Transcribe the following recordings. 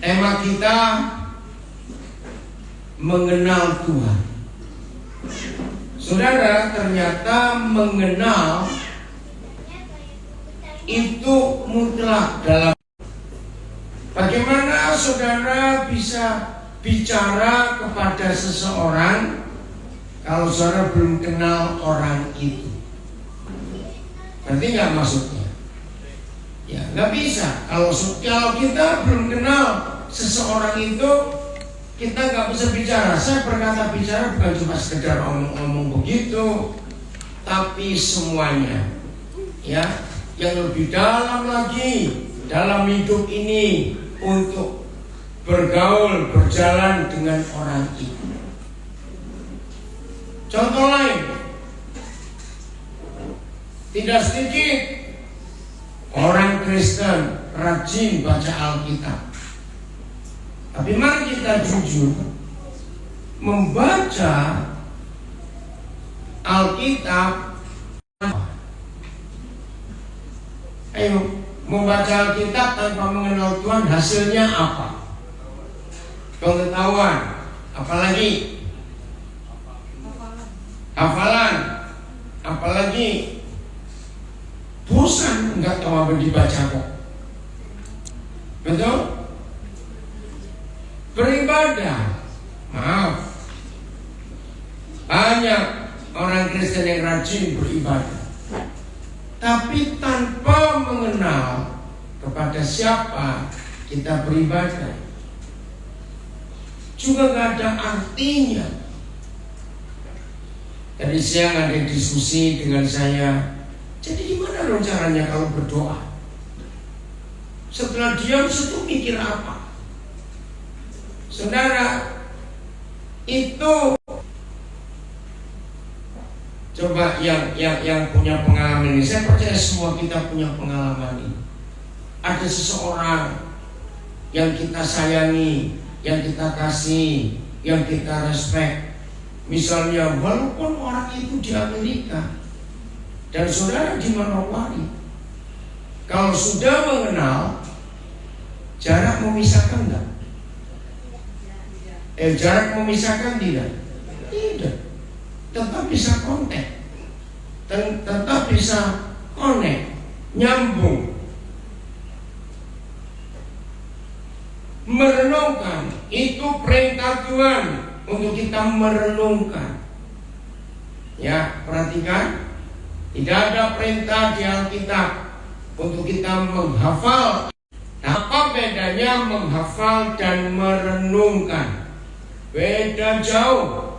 Tema kita mengenal Tuhan. Saudara, ternyata mengenal itu mutlak dalam. Bagaimana saudara bisa bicara kepada seseorang kalau saudara belum kenal orang itu? Berarti nggak maksudnya? Ya nggak bisa. Kalau kita belum kenal seseorang itu, kita nggak bisa bicara. Saya berkata bicara bukan cuma sekedar omong-omong begitu, tapi semuanya, ya, yang lebih dalam lagi dalam hidup ini untuk bergaul, berjalan dengan orang itu. Contoh lain, tidak sedikit orang Kristen rajin baca Alkitab. Tapi mari kita jujur, membaca Alkitab, ayo membaca Alkitab tanpa mengenal Tuhan, hasilnya apa? Pengetahuan, apalagi hafalan, apalagi bosan, nggak tahu apa dibaca kok. Betul? Beribadah, maaf, banyak orang Kristen yang rajin beribadah, tapi tanpa mengenal kepada siapa kita beribadah, juga gak ada artinya. Tadi siang ada diskusi dengan saya, jadi gimana dong caranya kalau berdoa? Setelah diam, situ mikir apa? Saudara, itu coba yang punya pengalaman ini, saya percaya semua kita punya pengalaman ini. Ada seseorang yang kita sayangi, yang kita kasih, yang kita respect. Misalnya walaupun orang itu di Amerika dan saudara di Manowari, kalau sudah mengenal, jarak memisahkan enggak? Jarak memisahkan tidak? Tidak. Tetap bisa kontak, tetap bisa connect, nyambung. Merenungkan, itu perintah Tuhan untuk kita merenungkan. Ya, perhatikan, tidak ada perintah di Alkitab untuk kita menghafal. Apa bedanya menghafal dan merenungkan? Beda jauh.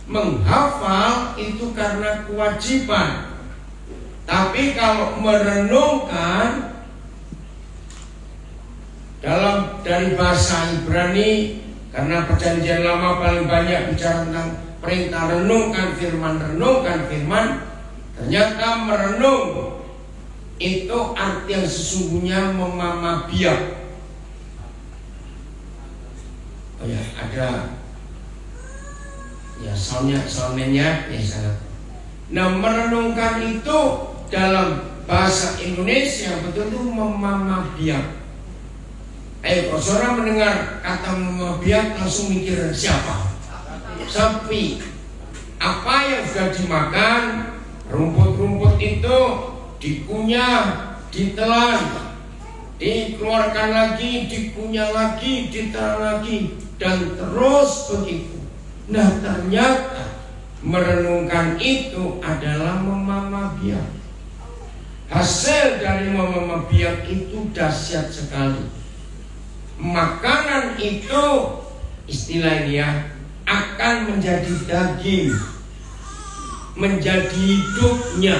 Menghafal itu karena kewajiban, tapi kalau merenungkan, dari bahasa Ibrani, karena perjanjian lama paling banyak bicara tentang perintah renungkan firman. Ternyata merenung itu arti yang sesungguhnya memamabiak. Oh ya, ada ya soundnya ya sangat. Nah, merenungkan itu dalam bahasa Indonesia betul-betul memamabiak. Kalau saudara mendengar kata membiak langsung mikir siapa? Sapi. Apa yang sudah dimakan, rumput-rumput itu dikunyah, ditelan, dikeluarkan lagi, dikunyah lagi, ditelan lagi, dan terus begitu. Nah, ternyata merenungkan itu adalah memamabiak. Hasil dari memamabiak itu dahsyat sekali. Makanan itu, istilahnya, akan menjadi daging, menjadi hidupnya.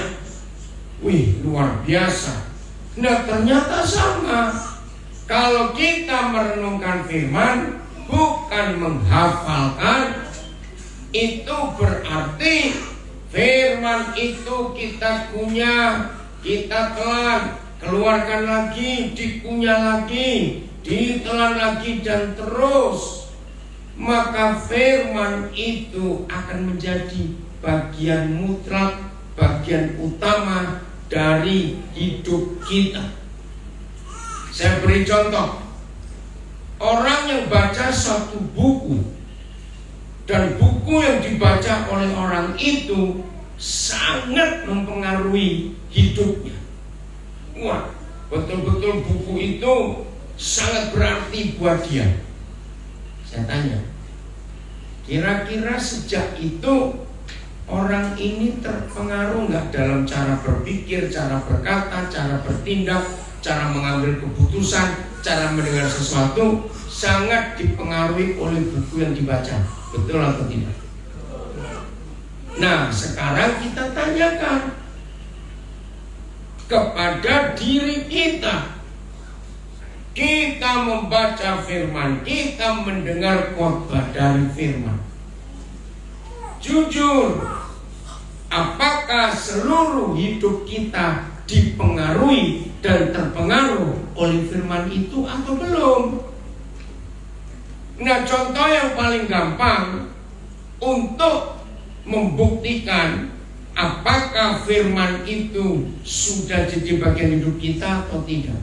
Wih, luar biasa. Nah, ternyata sama. Kalau kita merenungkan firman, bukan menghafalkan, itu berarti firman itu kita kunyah, kita telan, keluarkan lagi, dikunyah lagi, ditelan lagi, dan terus, maka firman itu akan menjadi bagian mutlak, bagian utama dari hidup kita. Saya beri contoh. Orang baca satu buku, dan buku yang dibaca oleh orang itu sangat mempengaruhi hidupnya. Wah, betul-betul buku itu sangat berarti buat dia. Saya tanya, kira-kira sejak itu orang ini terpengaruh nggak dalam cara berpikir, cara berkata, cara bertindak, cara mengambil keputusan, cara mendengar sesuatu, sangat dipengaruhi oleh buku yang dibaca. Betul atau tidak? Nah, sekarang kita tanyakan kepada diri kita. Kita membaca firman, kita mendengar khotbah dari firman. Jujur, apakah seluruh hidup kita dipengaruhi dan terpengaruh oleh firman itu atau belum? Nah, contoh yang paling gampang untuk membuktikan apakah firman itu sudah jadi bagian hidup kita atau tidak,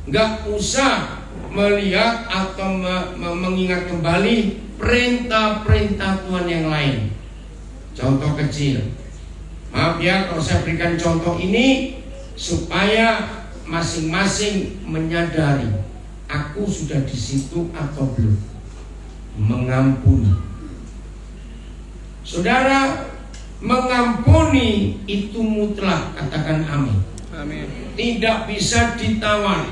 nggak usah melihat atau mengingat kembali perintah-perintah Tuhan yang lain. Contoh kecil, maaf ya kalau saya berikan contoh ini supaya masing-masing menyadari aku sudah di situ atau belum. Mengampuni. Saudara, mengampuni itu mutlak, katakan amin. Amin. Tidak bisa ditawar.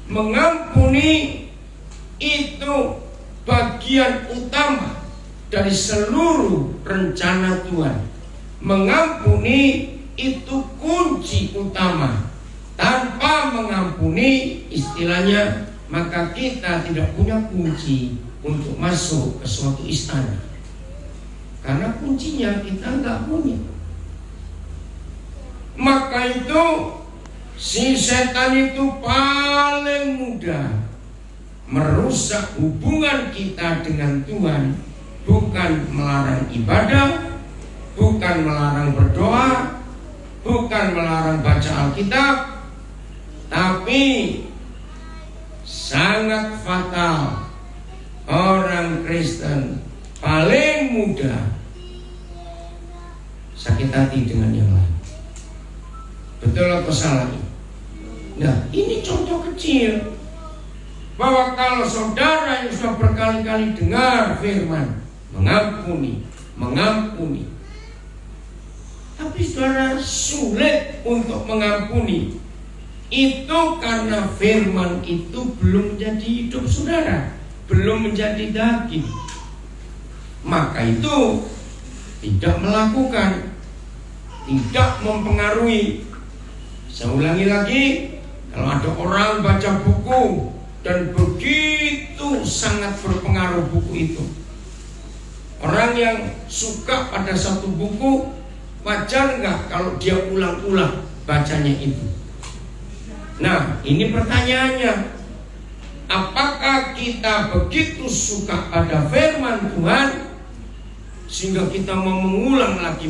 Mengampuni itu bagian utama dari seluruh rencana Tuhan. Mengampuni itu kunci utama. Tanpa mengampuni, istilahnya, maka kita tidak punya kunci untuk masuk ke suatu istana. Karena kuncinya kita nggak punya. Maka itu si setan itu paling mudah merusak hubungan kita dengan Tuhan. Bukan melarang ibadah, bukan melarang berdoa, bukan melarang baca Alkitab, tapi sangat fatal. Orang Kristen paling mudah sakit hati dengan yang lain. Betul atau salah? Nah, ini contoh kecil bahwa kalau saudara yang sudah berkali-kali dengar firman mengampuni, tapi saudara sulit untuk mengampuni, itu karena firman itu belum menjadi hidup saudara, belum menjadi daging. Maka itu tidak melakukan, tidak mempengaruhi. Saya ulangi lagi, kalau ada orang baca buku dan begitu sangat berpengaruh buku itu, orang yang suka pada satu buku, wajar nggak kalau dia ulang-ulang bacanya itu? Nah, ini pertanyaannya. Apakah kita begitu suka pada firman Tuhan sehingga kita mau mengulang lagi?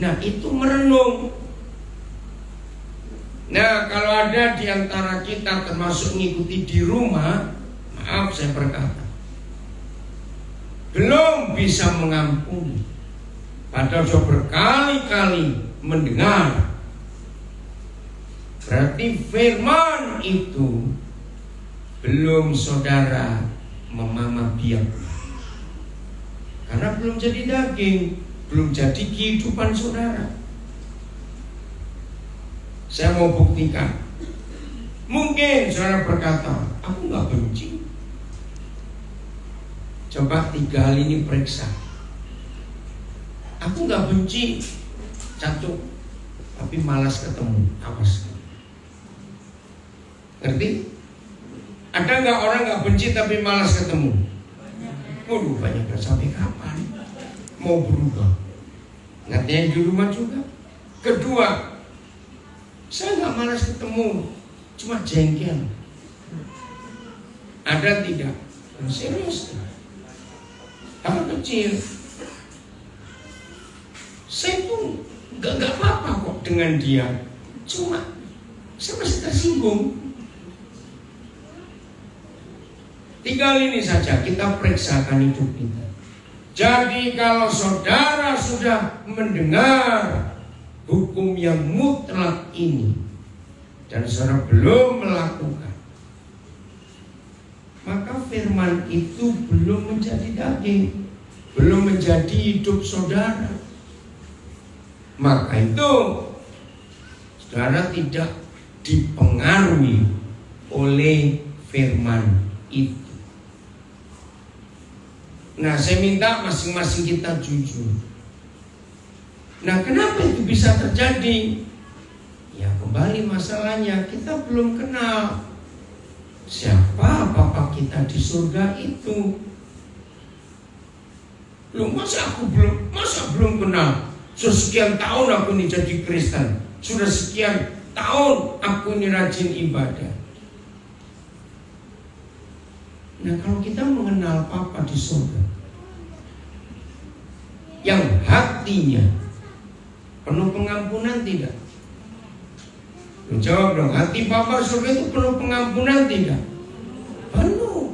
Nah, itu merenung. Nah, kalau ada di antara kita termasuk mengikuti di rumah, maaf saya berkata, belum bisa mengampuni, padahal sudah berkali-kali mendengar, berarti firman itu belum saudara memamah biak, karena belum jadi daging, belum jadi kehidupan saudara. Saya mau buktikan. Mungkin saudara berkata, aku gak benci. Coba 3 hal ini periksa. Aku gak benci, satu, tapi malas ketemu. Awas. Ngerti? Ada gak orang gak benci tapi malas ketemu? Waduh, banyak. Sampai kapan mau berubah? Ngerti di rumah juga. Kedua, saya gak malas ketemu, cuma jengkel. Ada tidak? Serius. Hal kecil. Saya tuh gak apa-apa kok dengan dia, cuma saya masih tersinggung. Tinggal ini saja kita periksakan hidup kita. Jadi kalau saudara sudah mendengar hukum yang mutlak ini dan saudara belum melakukan, maka firman itu belum menjadi daging, belum menjadi hidup saudara. Maka itu saudara tidak dipengaruhi oleh firman itu. Nah, saya minta masing-masing kita jujur. Nah, kenapa itu bisa terjadi? Ya, kembali masalahnya kita belum kenal siapa Bapa kita di surga itu. Loh, masa belum kenal? Sudah sekian tahun aku ini jadi Kristen, sudah sekian tahun aku ini rajin ibadah. Nah, kalau kita mengenal Bapa di surga yang hatinya penuh pengampunan tidak? Jawab dong, hati Bapa surga itu penuh pengampunan tidak? Penuh.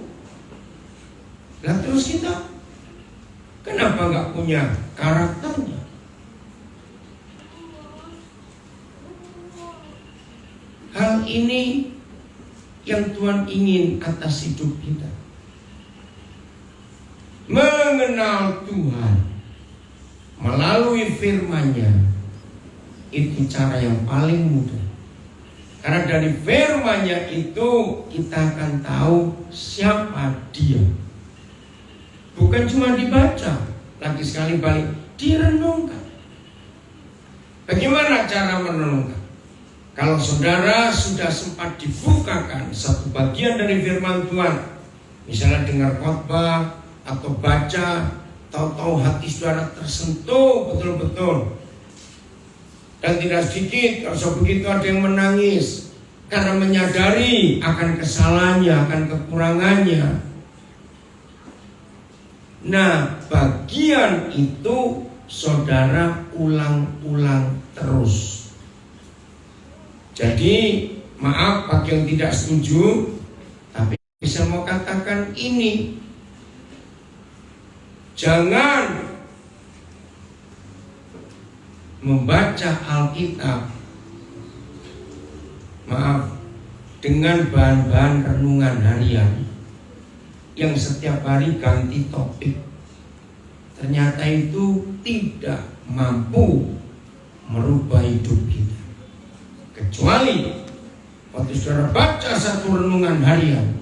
Nah, terus kita kenapa nggak punya karakternya? Hal ini yang Tuhan ingin atas hidup kita. Mengenal Tuhan melalui firman-Nya itu cara yang paling mudah. Karena dari firman-Nya itu kita akan tahu siapa Dia. Bukan cuma dibaca, lagi sekali balik direnungkan. Bagaimana cara merenungkan? Kalau saudara sudah sempat dibukakan satu bagian dari firman Tuhan, misalnya dengar khotbah atau baca, tahu-tahu hati saudara tersentuh betul-betul. Dan tidak sedikit, kalau begitu ada yang menangis karena menyadari akan kesalahannya, akan kekurangannya. Nah, bagian itu saudara ulang-ulang terus. Jadi, maaf bagi yang tidak setuju, tapi bisa mau katakan ini. Jangan membaca Alkitab, maaf, dengan bahan-bahan renungan harian yang setiap hari ganti topik. Ternyata itu tidak mampu merubah hidup kita. Kecuali waktu saudara baca satu renungan harian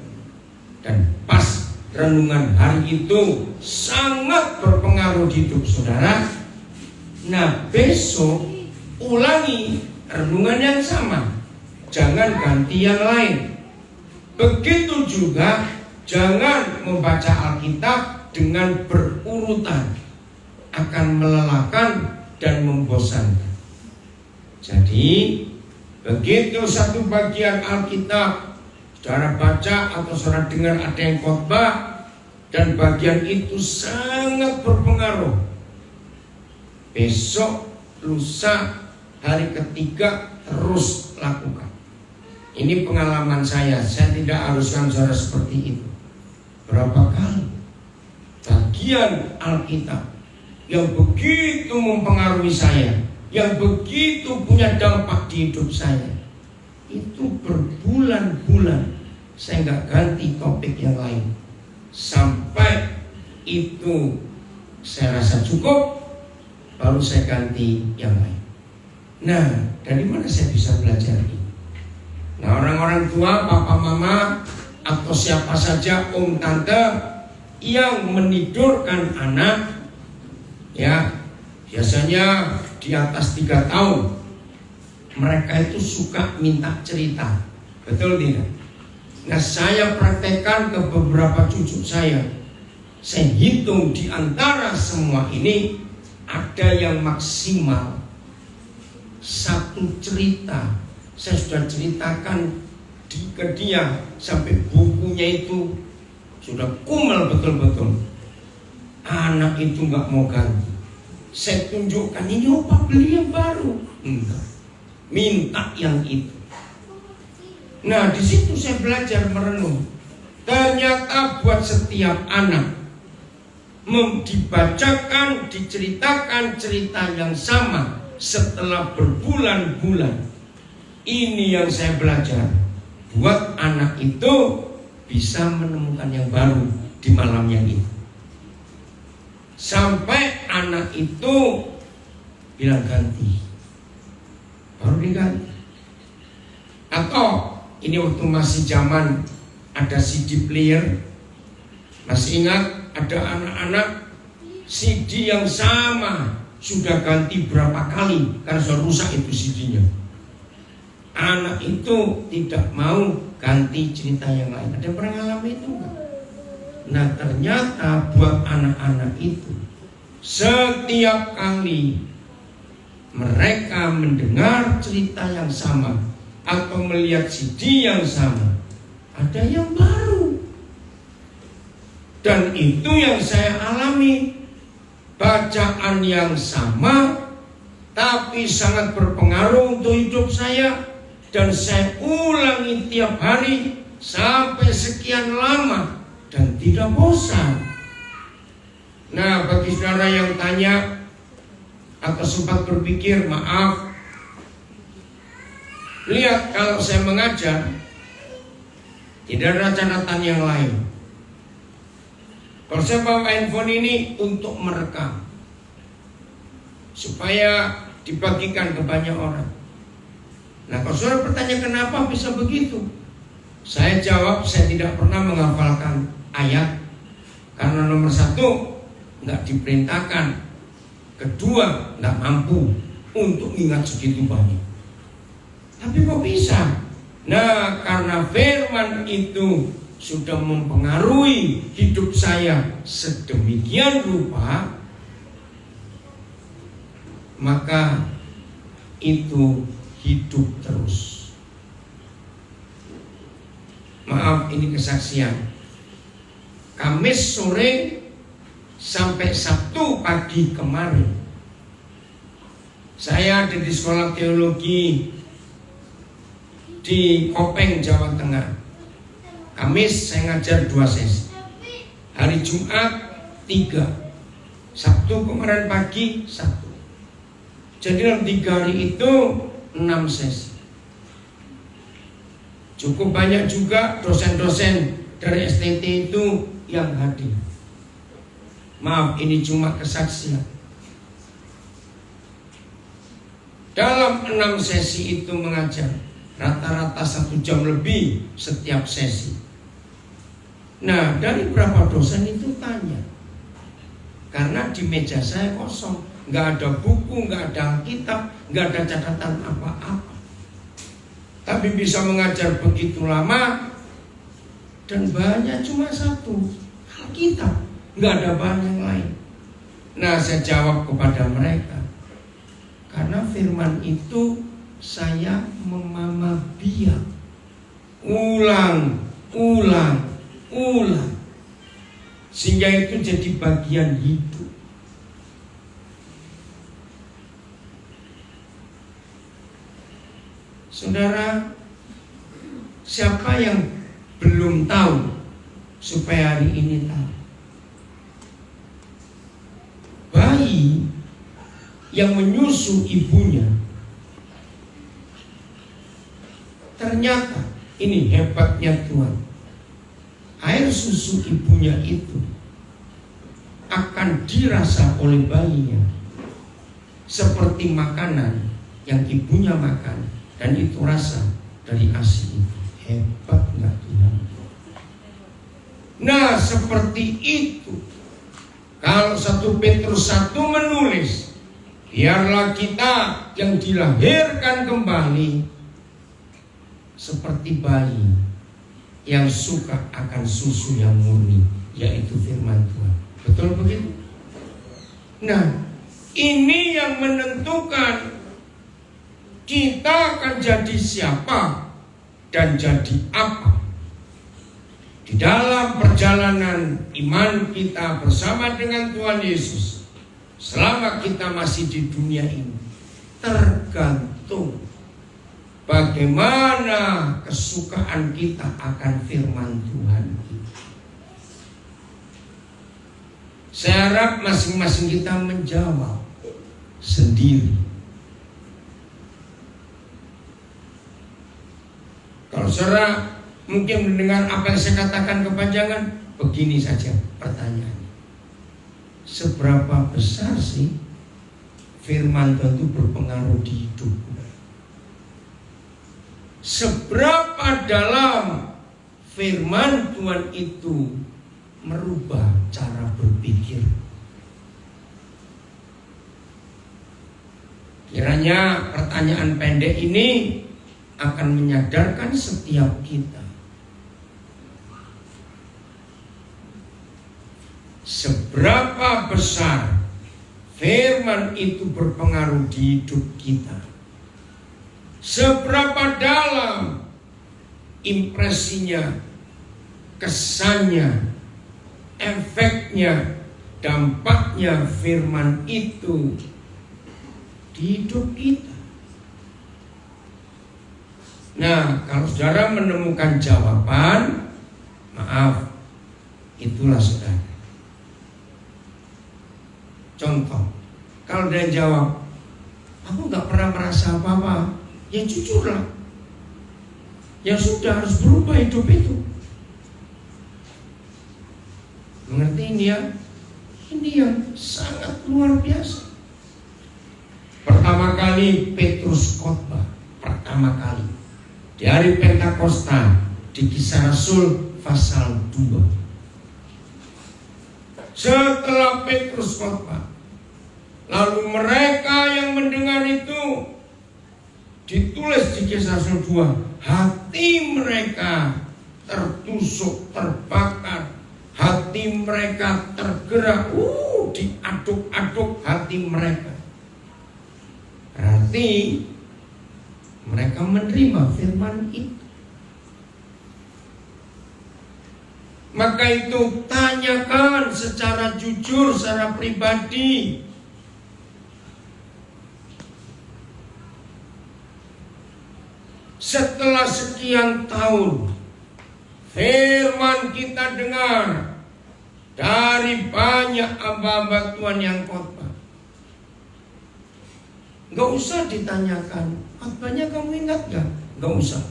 dan pas renungan hari itu sangat berpengaruh di hidup saudara, nah besok ulangi renungan yang sama, jangan ganti yang lain. Begitu juga jangan membaca Alkitab dengan berurutan, akan melelahkan dan membosankan. Jadi begitu satu bagian Alkitab saudara baca atau saudara dengar ada yang khotbah dan bagian itu sangat berpengaruh, besok, lusa, hari ketiga terus lakukan. Ini pengalaman saya tidak haruskan saudara seperti itu. Berapa kali bagian Alkitab yang begitu mempengaruhi saya, yang begitu punya dampak di hidup saya, itu berbulan-bulan saya nggak ganti topik yang lain sampai itu saya rasa cukup, baru saya ganti yang lain. Nah, dari mana saya bisa belajar ini? Nah, orang-orang tua, papa, mama, atau siapa saja, om, tante yang menidurkan anak, ya biasanya di atas 3 tahun, mereka itu suka minta cerita, betul tidak? Nah, saya praktekkan ke beberapa cucu saya hitung di antara semua ini ada yang maksimal 1 cerita. Saya sudah ceritakan ke dia sampai bukunya itu sudah kumel betul-betul. Anak itu nggak mau ganti. Saya tunjukkan, ini opa beli yang baru. Enggak, minta yang itu. Nah, di situ saya belajar merenung. Ternyata buat setiap anak dibacakan, diceritakan cerita yang sama setelah berbulan-bulan. Ini yang saya belajar. Buat anak itu bisa menemukan yang baru di malam yang itu. Sampai anak itu bilang ganti, baru diganti. Atau ini waktu masih zaman ada CD player, masih ingat ada anak-anak CD yang sama sudah ganti berapa kali karena sudah rusak itu CD-nya. Anak itu tidak mau ganti cerita yang lain. Ada pernah ngalamin itu enggak? Nah ternyata buat anak-anak itu setiap kali mereka mendengar cerita yang sama atau melihat CD yang sama, ada yang baru. Dan itu yang saya alami. Bacaan yang sama tapi sangat berpengaruh untuk hidup saya. Dan saya ulangi tiap hari sampai sekian lama dan tidak bosan. Nah bagi saudara yang tanya atau sempat berpikir, maaf, lihat kalau saya mengajar tidak ada catatan yang lain. Kalau saya bawa handphone ini untuk merekam supaya dibagikan ke banyak orang. Nah kalau saudara bertanya kenapa bisa begitu, saya jawab saya tidak pernah menghafalkan ayat. Karena nomor satu nggak diperintahkan, kedua nggak mampu untuk ingat segitu banyak. Tapi kok bisa? Nah karena firman itu sudah mempengaruhi hidup saya sedemikian rupa, maka itu hidup terus. Maaf, ini kesaksian. Kamis sore sampai Sabtu pagi kemarin, saya ada di sekolah teologi di Kopeng, Jawa Tengah. Kamis saya ngajar 2 sesi, hari Jumat 3, Sabtu kemarin pagi 1. Jadi dalam 3 hari itu 6 sesi. Cukup banyak juga dosen-dosen dari STT itu yang hadir. Maaf, ini cuma kesaksian. Dalam 6 sesi itu mengajar rata-rata 1 jam lebih setiap sesi. Nah dari berapa dosen itu tanya, karena di meja saya kosong, nggak ada buku, nggak ada Alkitab, nggak ada catatan apa-apa. Tapi bisa mengajar begitu lama dan bahannya cuma 1, Alkitab, nggak ada bahan yang lain. Nah saya jawab kepada mereka, karena firman itu saya memamah biak, ulang, sehingga itu jadi bagian hidup. Saudara, siapa yang belum tahu supaya hari ini tahu? Bayi yang menyusu ibunya, ternyata ini hebatnya Tuhan, air susu ibunya itu akan dirasa oleh bayinya seperti makanan yang ibunya makan, dan itu rasa dari ASI itu. Hebat nggak Tuhan? Nah seperti itu, kalau 1 Petrus 1 menulis, biarlah kita yang dilahirkan kembali seperti bayi yang suka akan susu yang murni, yaitu firman Tuhan. Betul begitu? Nah ini yang menentukan kita akan jadi siapa dan jadi apa di dalam perjalanan iman kita bersama dengan Tuhan Yesus selama kita masih di dunia ini. Tergantung bagaimana kesukaan kita akan firman Tuhan itu. Saya harap masing-masing kita menjawab sendiri. Kalau saudara mungkin mendengar apa yang saya katakan kepanjangan, begini saja pertanyaannya. Seberapa besar sih firman Tuhan itu berpengaruh di hidup? Seberapa dalam firman Tuhan itu merubah cara berpikir? Kiranya pertanyaan pendek ini akan menyadarkan setiap kita. Seberapa besar firman itu berpengaruh di hidup kita. Seberapa dalam impresinya, kesannya, efeknya, dampaknya firman itu di hidup kita. Nah, kalau saudara menemukan jawaban, maaf, itulah saudara. Contoh, kalau dia jawab, aku gak pernah merasa apa-apa, ya jujurlah. Ya sudah, harus berubah hidup itu. Mengerti ini ya? Ini yang sangat luar biasa. Pertama kali Petrus khotbah, pertama kali di hari Pentakosta di Kisah Rasul pasal 2. Setelah Petrus khotbah, lalu mereka yang mendengar itu, ditulis di Kisah Rasul 2, hati mereka tertusuk, terbakar, hati mereka tergerak, diaduk-aduk hati mereka. Berarti mereka menerima firman itu. Maka itu tanyakan secara jujur, secara pribadi. Setelah sekian tahun firman kita dengar dari banyak hamba-hamba Tuhan yang khotbah, gak usah ditanyakan khotbahnya kamu ingat gak? Gak usah.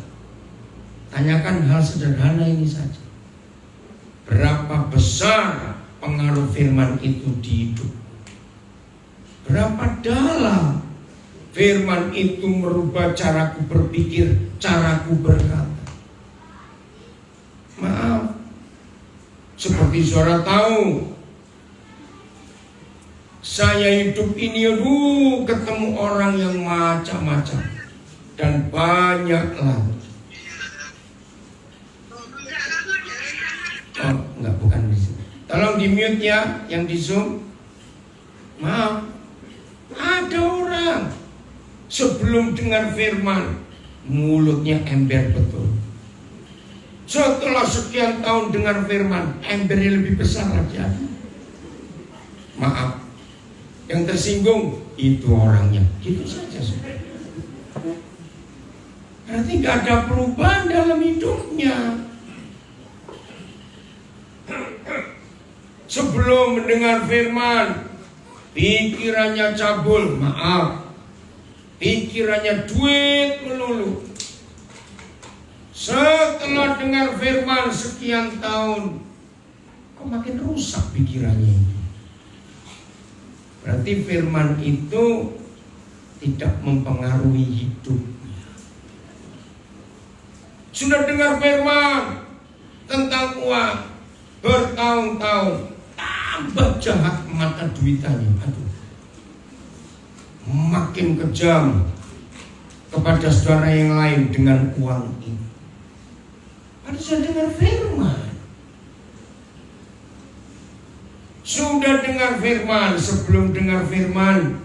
Tanyakan hal sederhana ini saja. Berapa besar pengaruh firman itu di hidup? Berapa dalam firman itu merubah caraku berpikir, caraku berkata? Maaf, seperti saudara tahu, saya hidup ini ketemu orang yang macam-macam dan banyak lagi. Oh, enggak, bukan di sini. Tolong di mute ya, yang di Zoom. Maaf, ada orang sebelum dengar firman mulutnya ember betul. Setelah sekian tahun dengar firman, embernya lebih besar lagi. Maaf, yang tersinggung itu orangnya. Gitu saja. Berarti gak ada perubahan dalam hidupnya. Sebelum mendengar firman, pikirannya cabul, maaf, pikirannya duit melulu. Setelah dengar firman sekian tahun, kok makin rusak pikirannya ini? Berarti firman itu tidak mempengaruhi hidupnya. Sudah dengar firman tentang uang bertahun-tahun, tambah jahat mata duitannya. Aduh, makin kejam kepada saudara yang lain dengan uang ini. Padahal sudah dengar firman. Sudah dengar firman, sebelum dengar firman,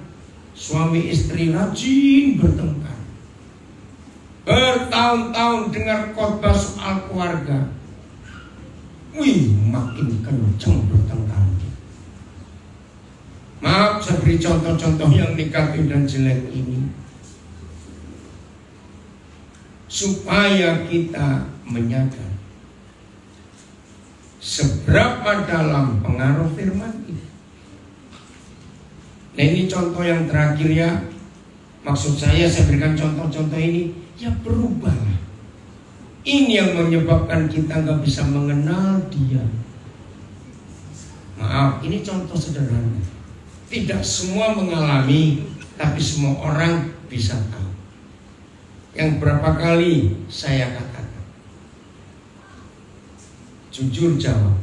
suami istri rajin bertengkar. Bertahun-tahun dengar khotbah soal keluarga, makin kencang bertengkar. Maaf, saya beri contoh-contoh yang negatif dan jelek ini. supaya kita menyadari seberapa dalam pengaruh firman itu. Nah, ini contoh yang terakhir ya. Maksud saya berikan contoh-contoh ini, ya berubahlah. Ini yang menyebabkan kita nggak bisa mengenal Dia. Maaf, ini contoh sederhana. Tidak semua mengalami, tapi semua orang bisa tahu. Yang berapa kali saya katakan, jujur jawab,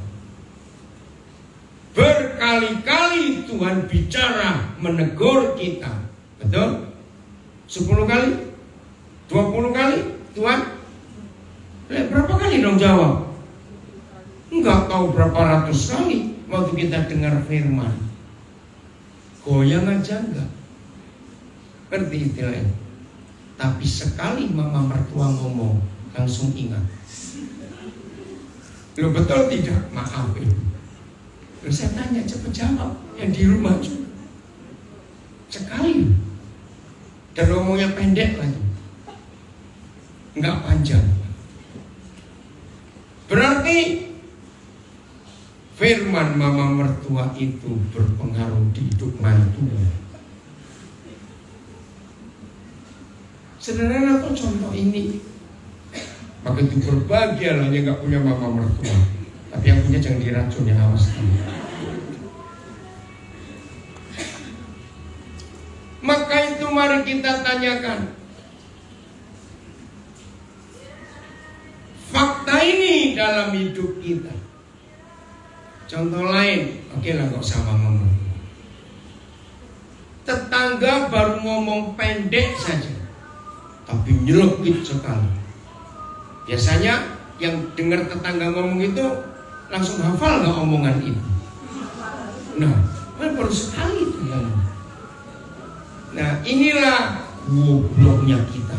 berkali-kali Tuhan bicara menegur kita. Betul? 10 kali? 20 kali? Tuhan? Berapa kali dong jawab? Enggak tahu berapa ratus kali waktu kita dengar firman. Goyang aja enggak. Ngerti istilahnya. Tapi sekali mama mertua ngomong, langsung ingat. Loh, betul tidak? Maaf ibu. Loh, saya tanya, cepat jawab. Yang di rumah juga. Sekali. Dan ngomongnya pendek lagi, enggak panjang. Berarti firman mama mertua itu berpengaruh di hidup mantunya. Sederhana kok contoh ini. Maka itu berbahagialah yang enggak punya mama mertua. Tapi yang punya jangan diracun ya, awas. Maka itu mari kita tanyakan, fakta ini dalam hidup kita. Contoh lain, oke lah, gak usah ngomong. Tetangga baru ngomong pendek saja, tapi nyelekit sekali. Biasanya yang dengar tetangga ngomong itu langsung hafal gak omongan itu. Nah, baru sekali itu yang. Nah, inilah gobloknya kita.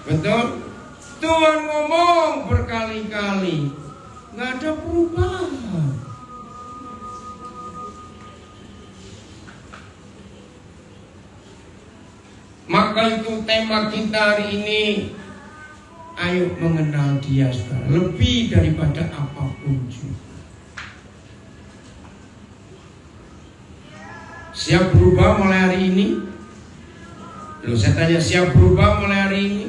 Betul? Tuhan ngomong berkali-kali, nggak ada perubahan. Maka itu tema kita hari ini. Ayo mengenal Dia, saudara, lebih daripada apapun juga. Siap berubah mulai hari ini? Loh, saya tanya, siap berubah mulai hari ini?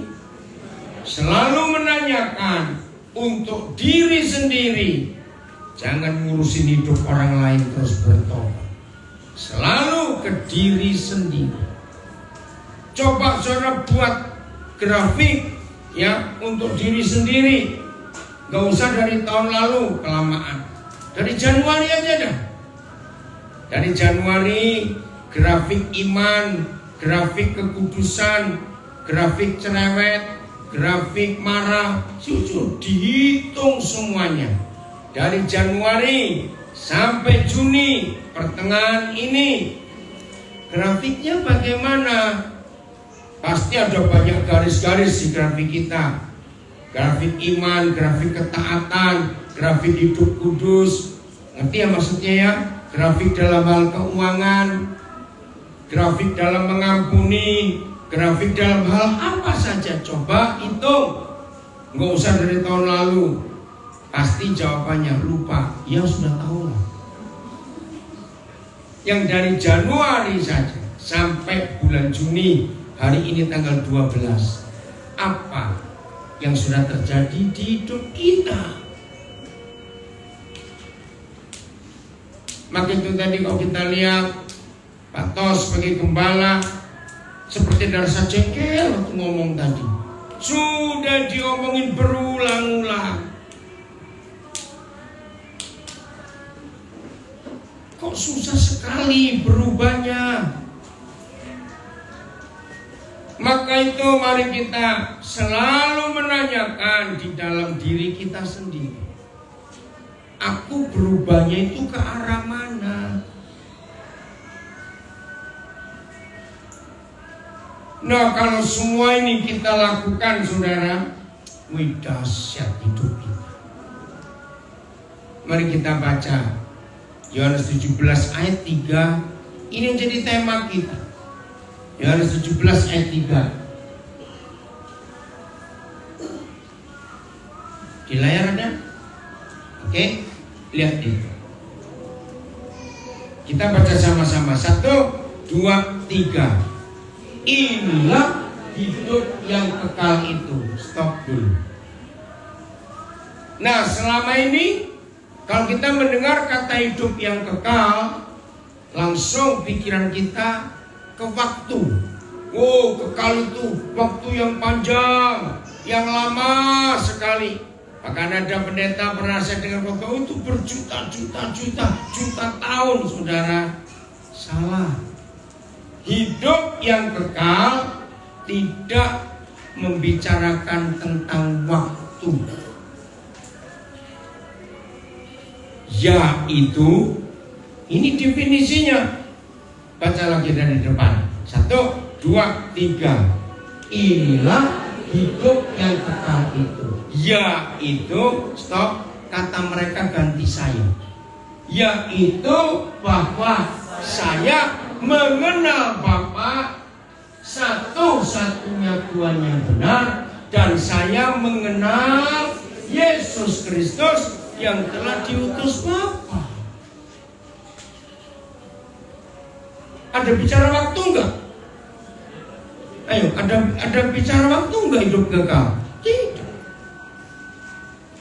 Selalu menanyakan untuk diri sendiri. Jangan ngurusin hidup orang lain terus bertobat. Selalu ke diri sendiri. Coba saudara buat grafik ya untuk diri sendiri. Gak usah dari tahun lalu, kelamaan. Dari Januari aja dah. Dari Januari, grafik iman, grafik kekudusan, grafik cerewet, grafik marah, jujur dihitung semuanya. Dari Januari sampai Juni, pertengahan ini, grafiknya bagaimana? Pasti ada banyak garis-garis di grafik kita. Grafik iman, grafik ketaatan, grafik hidup kudus. Ngerti ya maksudnya ya? Grafik dalam hal keuangan, grafik dalam mengampuni, grafik dalam hal apa saja. Coba hitung. Nggak usah dari tahun lalu. Pasti jawabannya lupa. Ya sudah tahu lah. Yang dari Januari saja sampai bulan Juni, hari ini tanggal 12. Apa yang sudah terjadi di hidup kita? Maka itu tadi kalau kita lihat Pak Tos sebagai gembala seperti darsa jengkel waktu ngomong tadi. Sudah diomongin berulang-ulang. Kok susah sekali berubahnya? Maka itu mari kita selalu menanyakan di dalam diri kita sendiri. Aku berubahnya itu ke arah mana? Nah, kalau semua ini kita lakukan, saudara, wih dahsyat hidup kita. Mari kita baca Yohanes 17 ayat 3. Ini yang jadi tema kita. Yohanes 17 ayat Di layar ada? Oke, lihat itu. Kita baca sama-sama. 1, 2, 3. Inilah hidup yang kekal itu. Stop dulu. Nah, selama ini kalau kita mendengar kata hidup yang kekal, langsung pikiran kita ke waktu. Oh, kekal itu waktu yang panjang, yang lama sekali. Bahkan ada pendeta pernah saya dengar waktu itu berjuta tahun, saudara. Salah. Hidup yang kekal tidak membicarakan tentang waktu, yaitu ini definisinya. Baca lagi dari depan. 1, 2, 3. Inilah hidup yang kekal itu, yaitu, stop, kata mereka ganti saya, yaitu bahwa saya mengenal Bapa satu-satunya Tuhan yang benar, dan saya mengenal Yesus Kristus yang telah diutus Bapa. Ada bicara waktu enggak? Ayo, ada bicara waktu enggak hidup kekal? Tidak.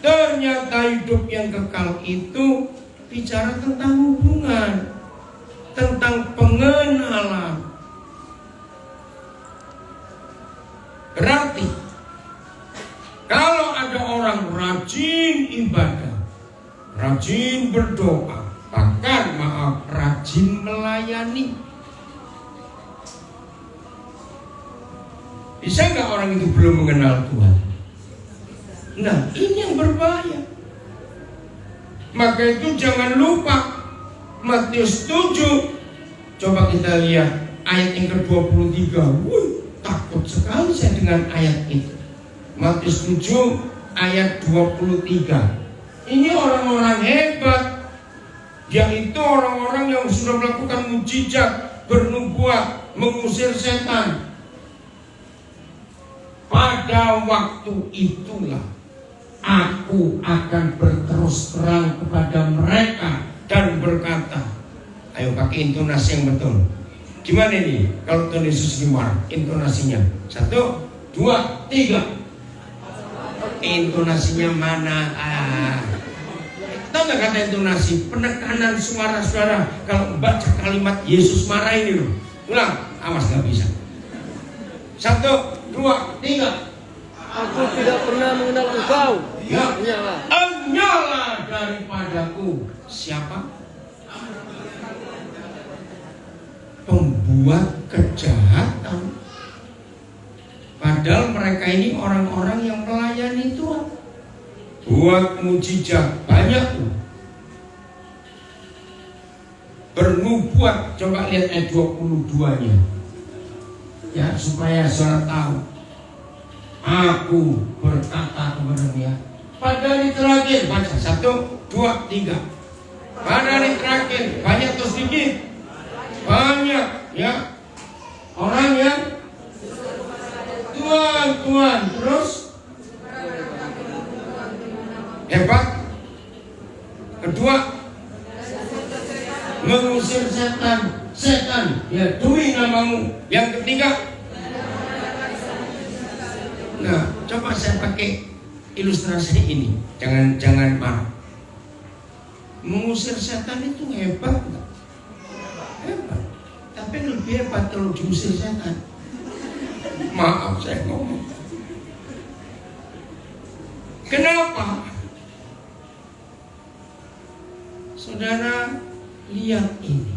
Ternyata hidup yang kekal itu bicara tentang hubungan, tentang pengenalan. Berarti kalau ada orang rajin ibadah, rajin berdoa, bahkan rajin melayani, bisa nggak orang itu belum mengenal Tuhan? Nah, ini yang berbahaya. Maka itu jangan lupa Matius 7. Coba kita lihat ayat yang ke-23. Takut sekali saya dengan ayat itu. Matius 7 ayat 23. Ini orang-orang hebat. Yaitu orang-orang yang sudah melakukan mukjizat, bernubuat, mengusir setan. Pada waktu itulah aku akan berterus terang kepada mereka dan berkata, ayo pakai intonasi yang betul. Gimana ini? Kalau Tuhan Yesus gimana? Intonasinya 1, 2, 3. Intonasinya mana? Tahu nggak kata intonasi? Penekanan suara saudara. Kalau baca kalimat Yesus marah ini loh. Ulang, awas nggak bisa. 1, 2, 3. Aku tidak pernah mengenal engkau. Ya. Enyalah daripadaku. Siapa? Pembuat kejahatan. Padahal mereka ini orang-orang yang melayani Tuhan. Buat mujizat banyak tuh. Bernubuat. Coba lihat ayat 22-nya. Ya, supaya saudara tahu. Aku berkata kepada dia. Pada hari terakhir, baca 1, 2, 3. Pada hari terakhir, banyak atau sedikit? Banyak, ya. Orang yang Tuhan, terus hebat. Kedua, mengusir setan, ya demi namamu. Yang ketiga, nah, coba saya pakai ilustrasi ini. Jangan marah. Mengusir setan itu hebat enggak? Hebat. Tapi lebih hebat kalau diusir setan. Maaf saya ngomong. Kenapa? Saudara, lihat ini.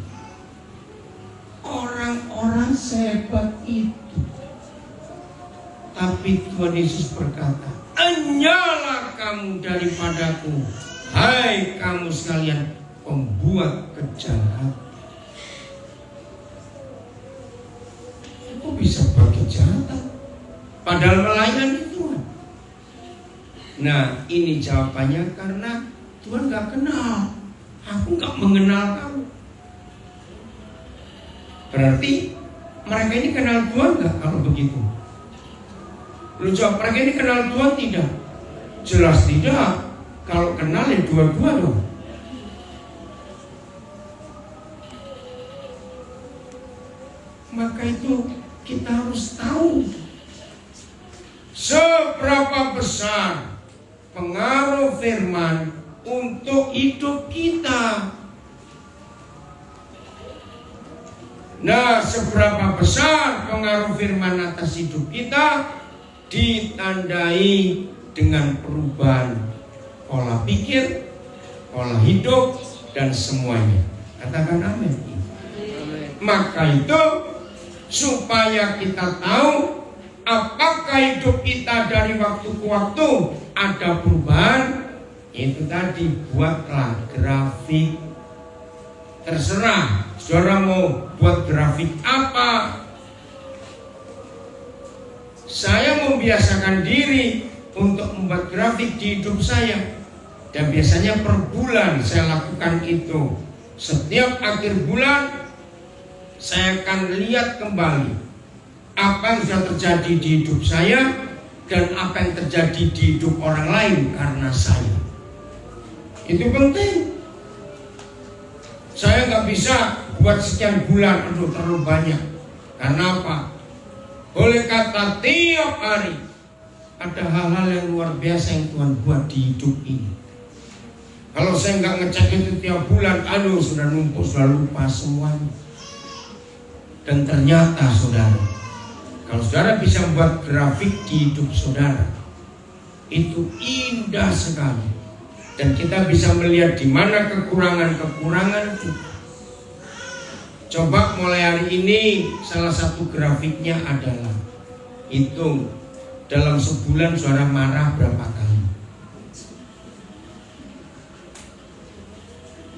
Orang-orang sehebat itu, tapi Tuhan Yesus berkata, enyalah kamu daripadaku, hai kamu sekalian pembuat kejahatan. Kok bisa berkejahatan? Padahal melayani Tuhan. Nah, ini jawabannya karena Tuhan gak kenal. Aku gak mengenal kamu. Berarti mereka ini kenal Tuhan gak kalau begitu? Lu jawab, mereka ini kenal Tuhan tidak? Jelas tidak. Kalau kenal ya dua-dua dong. Maka itu kita harus tahu seberapa besar pengaruh firman untuk hidup kita. Nah, seberapa besar pengaruh firman atas hidup kita ditandai dengan perubahan pola pikir, pola hidup, dan semuanya. Katakan amin. Maka itu supaya kita tahu apakah hidup kita dari waktu ke waktu ada perubahan, itu tadi buatlah grafik. Terserah saudara mau buat grafik apa. Saya membiasakan diri untuk membuat grafik di hidup saya. Dan biasanya per bulan saya lakukan itu. Setiap akhir bulan saya akan lihat kembali apa yang sudah terjadi di hidup saya dan apa yang terjadi di hidup orang lain karena saya. Itu penting. Saya nggak bisa buat sekian bulan, aduh terlalu banyak. Karena apa? Oleh kata tiap hari ada hal-hal yang luar biasa yang Tuhan buat di hidup ini. Kalau saya nggak ngecek itu tiap bulan, aduh sudah numpuk, sudah lupa semuanya. Dan ternyata saudara, kalau saudara bisa membuat grafik di hidup saudara, itu indah sekali. Dan kita bisa melihat di mana kekurangan-kekurangan kita. Coba mulai hari ini salah satu grafiknya adalah hitung dalam sebulan saudara marah berapa kali.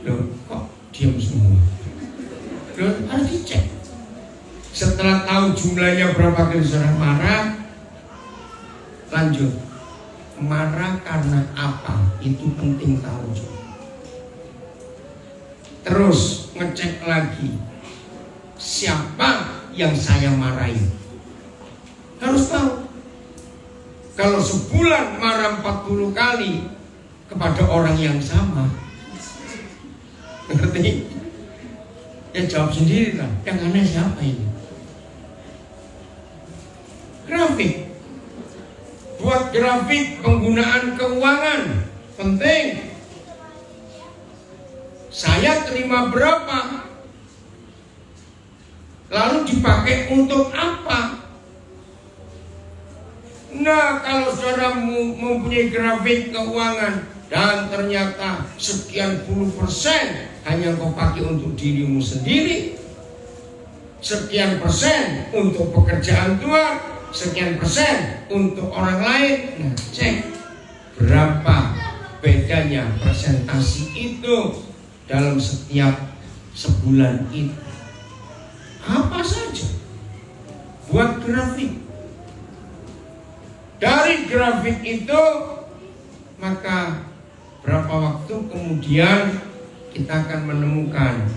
Loh, kok diam semua? Loh, harus dicek. Setelah tahu jumlahnya berapa kali saudara marah, lanjut. Marah karena apa? Itu penting tahu juga. Terus ngecek lagi, siapa yang saya marahi? Harus tahu. Kalau sebulan marah 40 kali kepada orang yang sama, ngerti? Ya jawab sendiri lah. Yang aneh siapa ini? Grafik. Buat grafik penggunaan keuangan penting. Saya terima berapa? Lalu dipakai untuk apa? Nah, kalau saudara mempunyai grafik keuangan dan ternyata sekian puluh persen hanya kau pakai untuk dirimu sendiri, sekian persen untuk pekerjaan Tuhan, sekian persen untuk orang lain. Nah, cek berapa bedanya persentase itu dalam setiap sebulan itu. Apa saja buat grafik. Dari grafik itu maka berapa waktu kemudian kita akan menemukan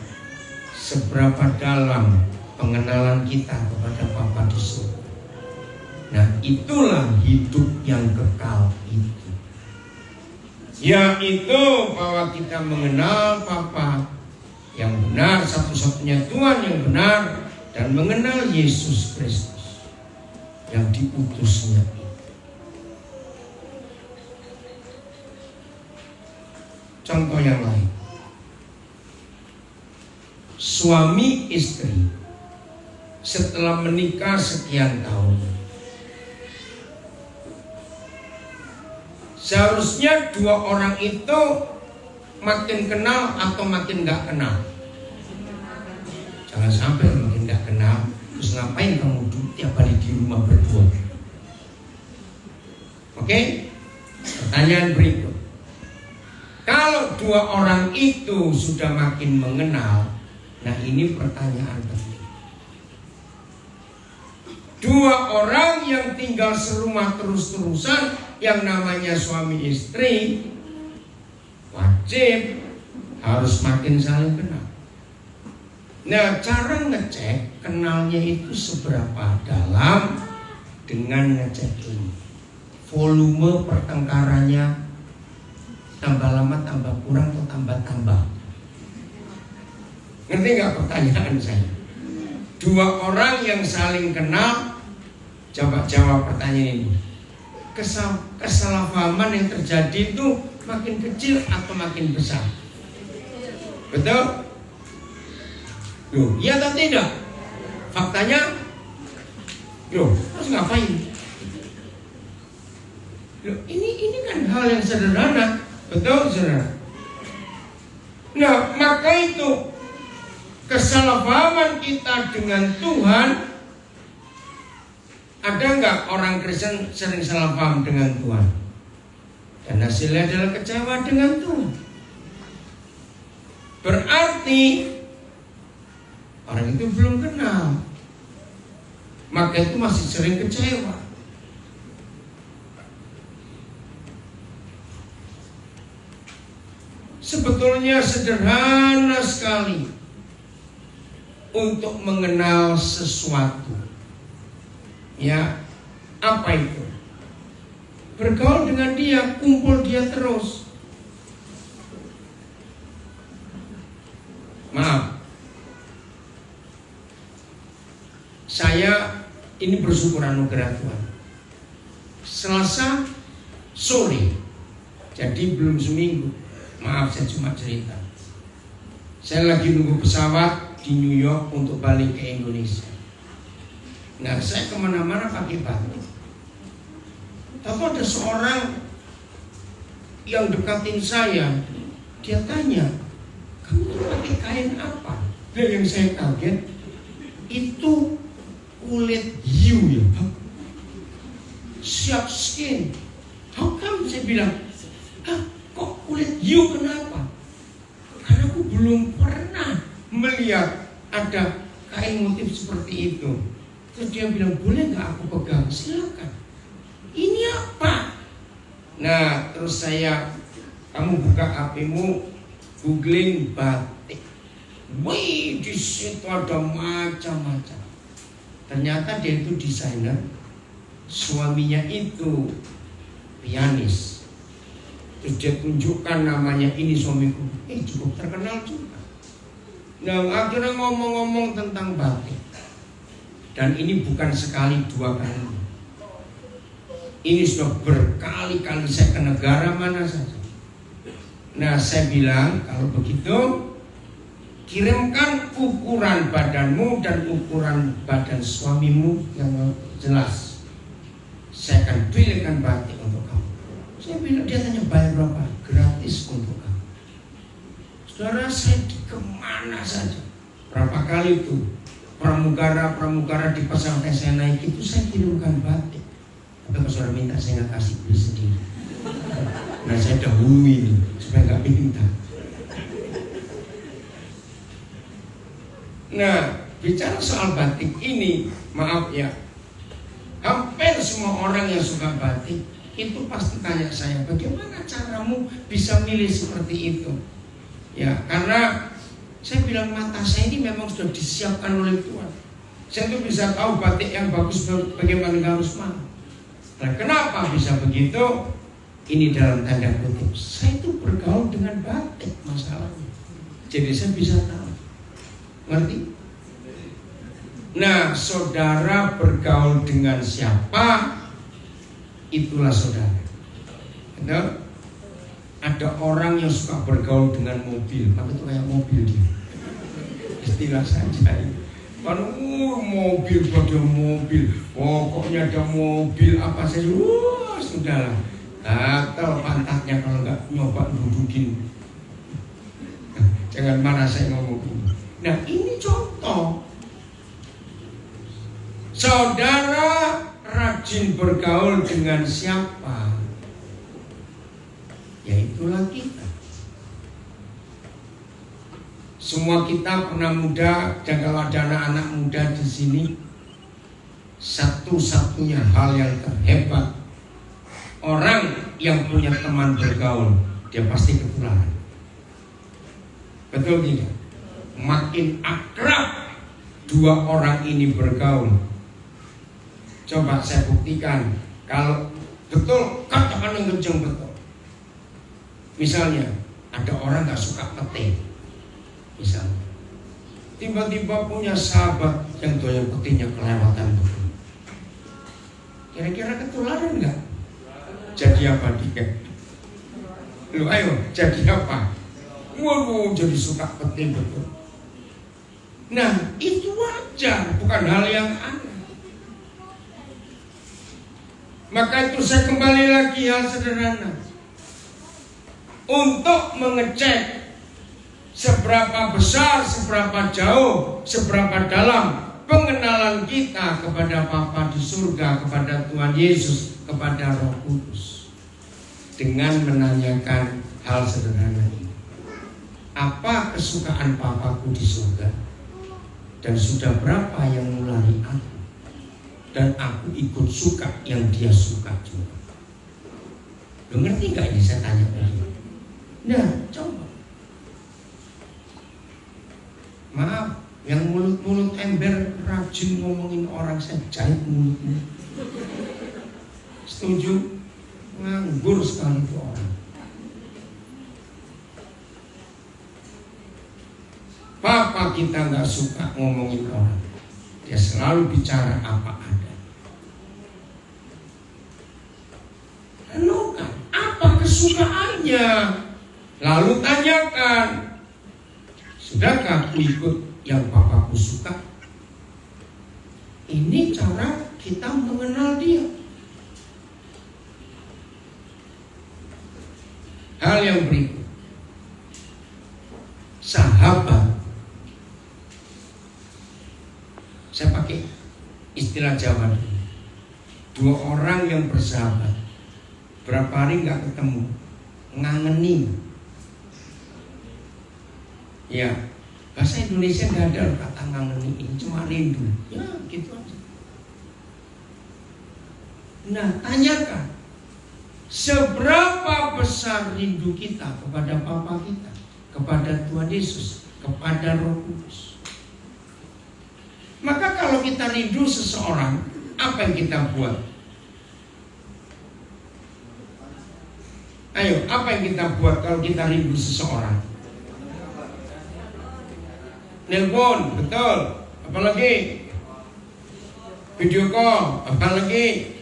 seberapa dalam pengenalan kita kepada Bapa di surga. Nah, itulah hidup yang kekal itu. Yaitu bahwa kita mengenal Bapa yang benar, satu-satunya Tuhan yang benar, dan mengenal Yesus Kristus yang diutusnya itu. Contoh yang lain, suami istri setelah menikah sekian tahun, seharusnya dua orang itu makin kenal atau makin gak kenal? Jangan sampai makin gak kenal, terus ngapain kamu duduk tiap hari di rumah berdua? Oke? Pertanyaan berikut. Kalau dua orang itu sudah makin mengenal, nah ini pertanyaan penting. Dua orang yang tinggal serumah terus-terusan, yang namanya suami istri, wajib harus makin saling kenal. Nah, cara ngecek kenalnya itu seberapa dalam dengan ngecek ini. volume pertengkarannya tambah lama tambah kurang atau tambah? Ngerti nggak pertanyaan saya? Dua orang yang saling kenal, coba jawab pertanyaan ini. Kesalahpahaman yang terjadi itu makin kecil atau makin besar? Betul? Loh, iya atau tidak? Faktanya, loh, harus ngapain? Loh, ini kan hal yang sederhana, betul, saudara? Nah, maka itu kesalahpahaman kita dengan Tuhan. Ada nggak orang Kristen sering salah paham dengan Tuhan? Dan hasilnya adalah kecewa dengan Tuhan. Berarti orang itu belum kenal, maka itu masih sering kecewa. Sebetulnya sederhana sekali untuk mengenal sesuatu. Ya, apa itu? Bergaul dengan dia, kumpul dia terus. Maaf, saya ini bersyukur anugerah Tuhan. Selasa sore, jadi belum seminggu. Maaf, saya cuma cerita. Saya lagi nunggu pesawat di New York untuk balik ke Indonesia. Nah, saya kemana-mana pakai batik. Tapi ada seorang yang dekatin saya. Dia tanya, kamu tuh pakai kain apa? Dan yang saya kaget, itu kulit hiu ya, Pak. Shark skin. How come? Saya bilang, kok kulit hiu, kenapa? Karena aku belum pernah melihat ada kain motif seperti itu. Terus dia bilang, boleh nggak aku pegang? Silakan. Ini apa? Nah, terus kamu buka HP-mu, googling batik. Wih, di situ ada macam-macam. Ternyata dia itu desainer, suaminya itu pianis. Terus dia tunjukkan namanya, ini suamiku. Cukup terkenal juga. Nah, akhirnya ngomong-ngomong tentang batik. Dan ini bukan sekali dua kali. Ini sudah berkali-kali saya ke negara mana saja. Nah, saya bilang kalau begitu kirimkan ukuran badanmu dan ukuran badan suamimu yang jelas. Saya akan pilihkan batik untuk kamu. Saya bilang, dia tanya bayar berapa? Gratis untuk kamu. Saudara, saya kemana saja. Berapa kali itu? Pramugara di pesawat saya naik itu saya kirimkan batik. Tapi kalau saudara minta saya nggak kasih, beli sendiri. Nah, saya dahului supaya nggak minta. Nah, bicara soal batik ini, maaf ya, hampir semua orang yang suka batik itu pasti tanya saya, bagaimana caramu bisa milih seperti itu? Ya, karena saya bilang mata saya ini memang sudah disiapkan oleh Tuhan. Saya tuh bisa tahu batik yang bagus bagaimana harus mana. Nah, kenapa bisa begitu? Ini dalam tanda kutip. Saya itu bergaul dengan batik masalahnya. Jadi saya bisa tahu. Ngerti? Nah, saudara bergaul dengan siapa? Itulah saudara. Betul? Ada orang yang suka bergaul dengan mobil, tapi itu kayak mobil dia. Istilah saja. Kan mobil pada mobil, pokoknya ada mobil apa saja, sudahlah. Gatal pantatnya kalau nggak nyoba dudukin. Jangan marah saya ngomong ini. Nah, ini contoh. Saudara rajin bergaul dengan siapa? Yaitulah kita. Semua kita pernah muda, dan kalau ada anak-anak muda di sini, satu-satunya hal yang terhebat, orang yang punya teman bergaul, dia pasti ketularan. Betul tidak? Makin akrab dua orang ini bergaul. Coba saya buktikan, kalau Betul, katakan yang kenceng betul. Misalnya ada orang gak suka pete, misalnya tiba-tiba punya sahabat yang doyan petenya kelewatan betul. Kira-kira ketularan gak? Jadi apa dia? Lu ayo, jadi apa? Waduh, jadi suka pete betul. Nah, itu wajar, bukan hal yang aneh. Maka itu saya kembali lagi hal sederhana. Untuk mengecek seberapa besar, seberapa jauh, seberapa dalam pengenalan kita kepada Bapa di surga, kepada Tuhan Yesus, kepada Roh Kudus, dengan menanyakan hal sederhana ini. Apa kesukaan Papaku di surga? Dan sudah berapa yang mulai aku? Dan aku ikut suka yang dia suka juga. Lo ngerti gak ini saya tanya tadi? Nah, coba. Maaf, yang mulut-mulut ember rajin ngomongin orang, saya jahit mulutnya. Setuju? Nganggur sekali itu orang. Papa kita gak suka ngomongin orang. Dia selalu bicara apa ada. Renungkan, apa kesukaannya? Lalu tanyakan, sudahkah aku ikut yang Papaku suka? Ini cara kita mengenal dia. Hal yang berikut, sahabat. Saya pakai istilah Jawa dulu. Dua orang yang bersahabat, berapa hari gak ketemu, ngangenin. Ya, bahasa Indonesia gak ada kata ngangenin, ini cuma rindu. Ya, gitu aja. Nah, tanyakan, seberapa besar rindu kita kepada Bapa kita, kepada Tuhan Yesus, kepada Roh Kudus. Maka kalau kita rindu seseorang, apa yang kita buat? Ayo, apa yang kita buat kalau kita rindu seseorang? Nelpon, betul. Apalagi? Video call, apalagi?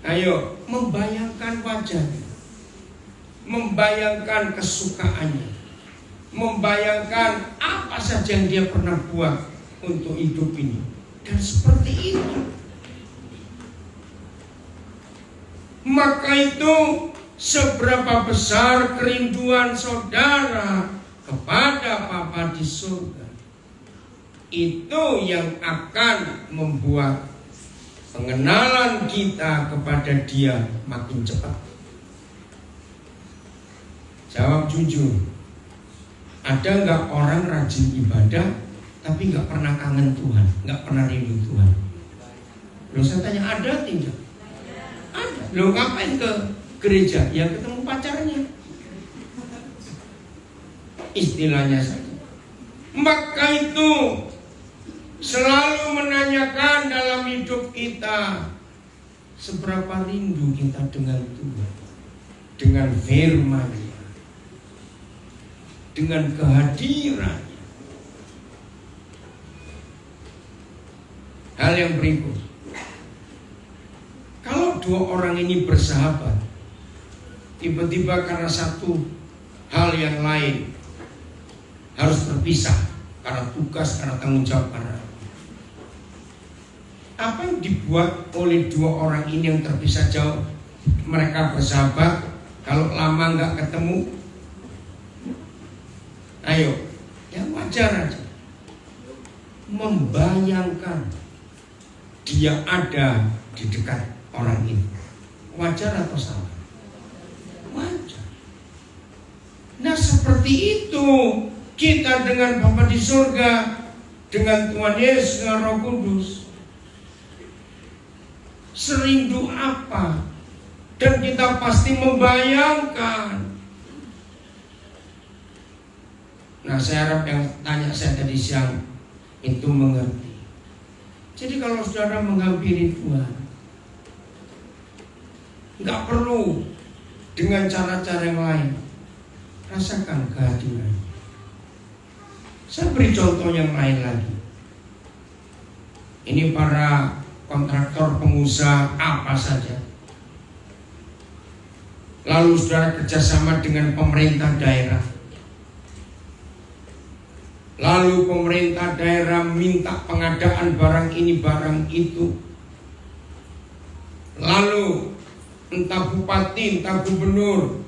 Ayo, membayangkan wajahnya, membayangkan kesukaannya, membayangkan apa saja yang dia pernah buat untuk hidup ini. Dan seperti itu, maka itu seberapa besar kerinduan saudara kepada Bapa di surga, itu yang akan membuat pengenalan kita kepada dia makin cepat. Jawab jujur, ada nggak orang rajin ibadah tapi nggak pernah kangen Tuhan, nggak pernah rindu Tuhan? Lo saya tanya, ada tidak? Ada. Lo ngapain ke gereja? Ya ketemu pacarnya, istilahnya saja. Maka itu selalu menanyakan dalam hidup kita, seberapa rindu kita dengan Tuhan, dengan firman-Nya, dengan kehadiran. Hal yang berikut, kalau dua orang ini bersahabat, tiba-tiba karena satu hal yang lain harus berpisah, karena tugas, karena tanggung jawab, karena apa yang dibuat oleh dua orang ini yang terpisah jauh? Mereka bersahabat, kalau lama nggak ketemu, ayo, ya wajar aja, membayangkan dia ada di dekat orang ini. Wajar atau salah? Wajar. Nah, seperti itu kita dengan Bapa di surga, dengan Tuhan Yesus, dengan Roh Kudus, serindu apa? Dan kita pasti membayangkan. Nah, saya harap yang tanya saya tadi siang itu mengerti. Jadi kalau saudara menghampiri Tuhan, Nggak perlu dengan cara-cara yang lain. Rasakan kehadiran. Saya beri contoh yang lain lagi. Ini para kontraktor, pengusaha apa saja. Lalu saudara kerjasama dengan pemerintah daerah. Lalu pemerintah daerah minta pengadaan barang ini, barang itu. Lalu entah bupati, entah gubernur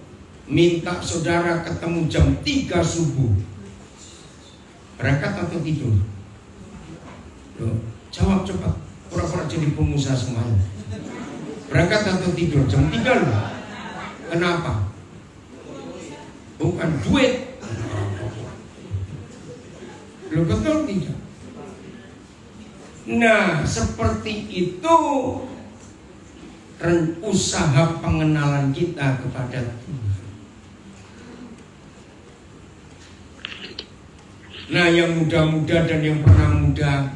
minta saudara ketemu jam 3 subuh. Berangkat atau tidur? Loh, jawab cepat. Pura-pura jadi pengusaha semuanya. Berangkat atau tidur? Jam 3 loh. Kenapa? Bukan duit. Loh, betul tidak? Nah, seperti itu usaha pengenalan kita kepada Tuhan. Nah, yang muda-muda dan yang pernah muda,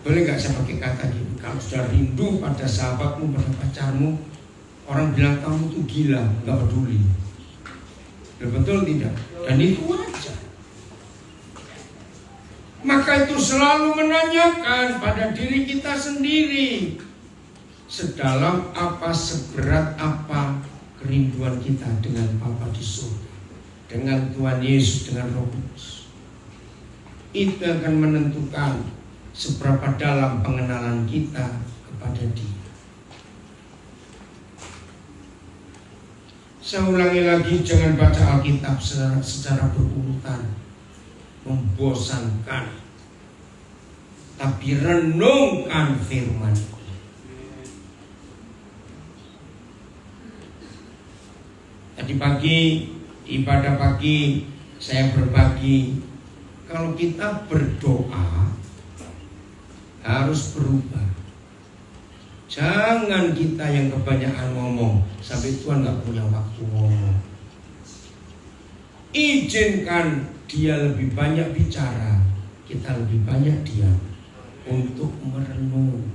boleh gak saya pakai kata gitu? Kalau sudah rindu pada sahabatmu, pada pacarmu, orang bilang kamu tuh gila, gak peduli. Betul tidak? Dan itu wajar. Maka itu selalu menanyakan pada diri kita sendiri, sedalam apa, seberat apa kerinduan kita dengan Bapa di surga, dengan Tuhan Yesus, dengan Roh Kudus. Itu akan menentukan seberapa dalam pengenalan kita kepada Dia. Saya ulangi lagi, jangan baca Alkitab secara berurutan, membosankan, tapi renungkan firman. Tadi pagi, ibadah pagi, saya berbagi, kalau kita berdoa harus berubah. Jangan kita yang kebanyakan ngomong sampai Tuhan gak punya waktu ngomong. Izinkan Dia lebih banyak bicara, kita lebih banyak diam untuk merenung,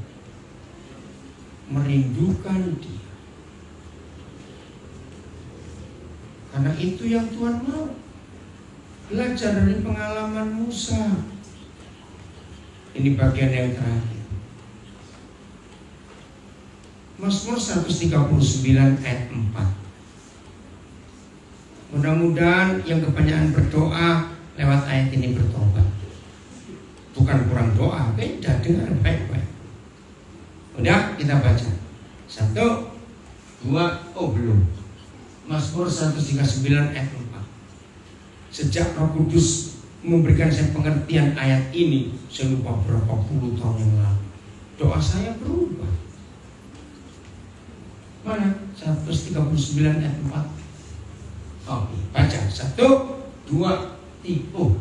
merindukan Dia. Karena itu yang Tuhan mau. Belajar dari pengalaman Musa. Ini bagian yang terakhir. Mazmur 139 ayat 4. Mudah-mudahan yang kebanyakan berdoa lewat ayat ini bertobat. Bukan kurang doa, beda, dengar baik-baik. Udah, kita baca. 1, 2, oh belum. Mazmur 139 ayat 4. Sejak Roh Kudus memberikan saya pengertian ayat ini, saya lupa berapa puluh tahun yang lalu, doa saya berubah. Mana? 139 ayat 4. Oke, baca. 1, 2, 3. Oh,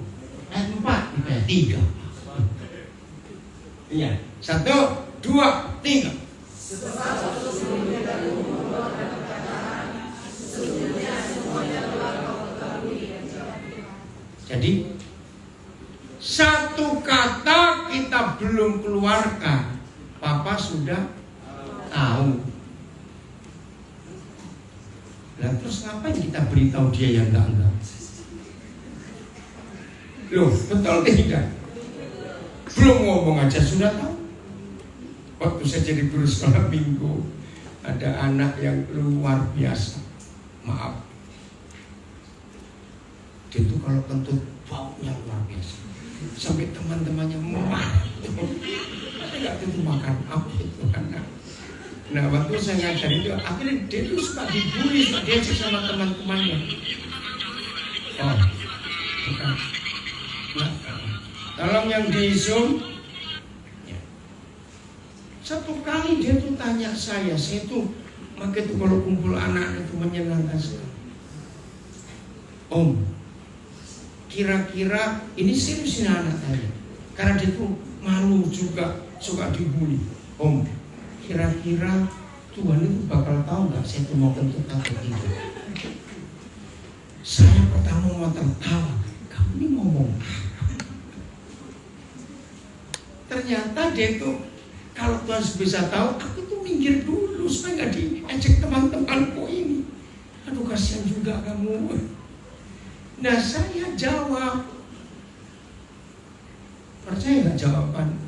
ayat 4 di ayat 3. Iya. 1, 2, 3. Jadi satu kata kita belum keluarkan, Papa sudah tahu. Nah, terus ngapain kita beritahu dia yang enggak? Loh, betul tidak? Belum ngomong aja sudah tahu. Waktu saya jadi guru sekolah minggu, ada anak yang luar biasa. Maaf, dia itu kalau kentut baunya luar biasa. Sampai teman-temannya marah. Enggak tentu makan apa itu anak. Nah, waktu saya ngajarin itu, akhirnya dia itu suka dibully, suka diajak sama teman-temannya. Oh, bukan. Nah, tolong yang di Zoom. Ya. Satu kali dia tuh tanya saya tuh makanya tuh kalau kumpul anak itu menyenangkan sekali. Om, kira-kira ini serius ini anak tanya, karena dia tuh malu juga, suka dibully. Om, kira-kira Tuhan itu bakal tahu nggak saya tuh mau kentut atau tidak? Saya pertama mau tertawa, kamu ini ngomong. Ternyata dia itu kalau Tuhan bisa tahu, aku tuh minggir dulu. dulu supaya nggak diejek teman-temanku ini. Aduh, kasihan juga kamu. Nah, saya jawab. Percaya nggak jawaban?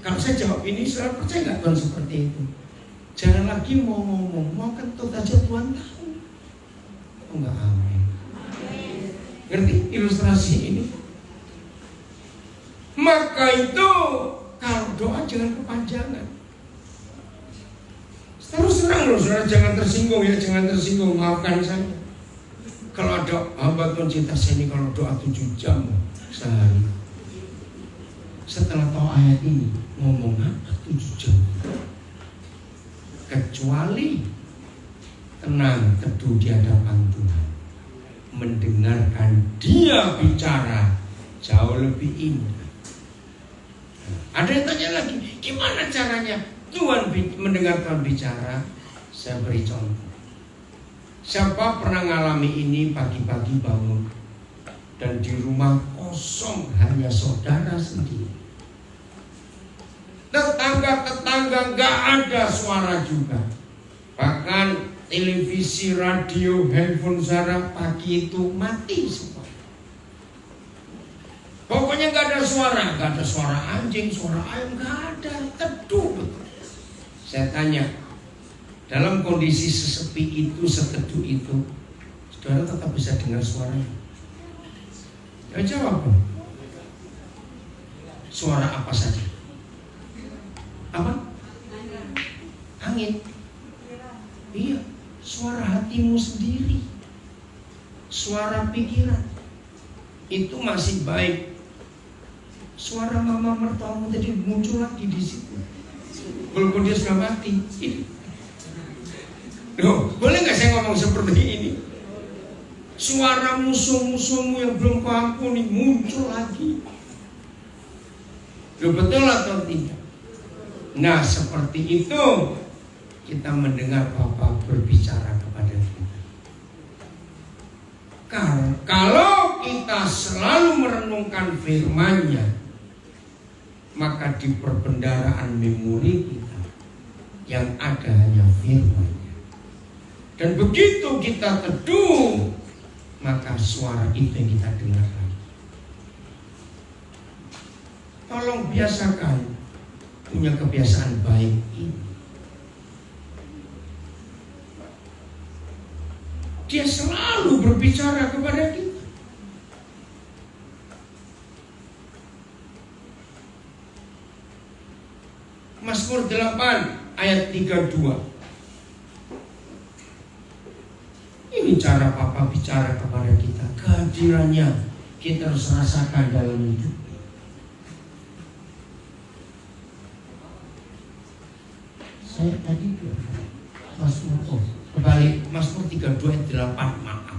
Kalau saya jawab ini, saudara percaya nggak Tuhan seperti itu? Jangan lagi mau ngomong, mau kentut aja Tuhan tahu. Oh, nggak amin. Ngerti ilustrasi ini? Maka itu kalau doa jangan kepanjangan. Terus terang loh, saudara, jangan tersinggung ya, jangan tersinggung. Maafkan saya. Kalau ada hamba Tuhan cinta sini, kalau doa 7 jam sehari. Setelah tahu ayat ini, ngomong apa 7 jam? Kecuali tenang teduh di hadapan Tuhan, mendengarkan Dia bicara jauh lebih indah. Ada yang tanya lagi, gimana caranya Tuhan mendengarkan bicara? Saya beri contoh. Siapa pernah ngalami ini, pagi-pagi bangun dan di rumah kosong, hanya saudara sendiri. Tetangga-tetangga gak ada suara juga. Bahkan televisi, radio, handphone saudara pagi itu mati semua. Pokoknya gak ada suara. Gak ada suara anjing, suara ayam, gak ada. Teduh betul. Saya tanya, dalam kondisi sesepi itu, seteduh itu, saudara tetap bisa dengar suaranya? Ya jawab. Suara apa saja? Apa? Angin. Iya, suara hatimu sendiri, suara pikiran itu masih baik. Suara mama mertuamu tadi muncul lagi di situ, walaupun dia sudah mati. Loh, boleh nggak saya ngomong seperti ini? Suara musuh-musuhmu yang belum kau ampuni muncul lagi. Loh, betul atau tidak? Nah, seperti itu kita mendengar Bapa berbicara kepada kita. Kalau kita selalu merenungkan firman-Nya, maka di perbendaharaan memori kita yang ada hanya firman-Nya. Dan begitu kita teduh, maka suara itu yang kita dengarkan. Tolong biasakan punya kebiasaan baik ini. Dia selalu berbicara kepada kita. Mazmur 8 ayat 32. Ini cara Papa bicara kepada kita. Kehadirannya kita harus rasakan dalam hidup. Saya tadi Mazmur kembali Mazmur 32 ayat 8, maaf.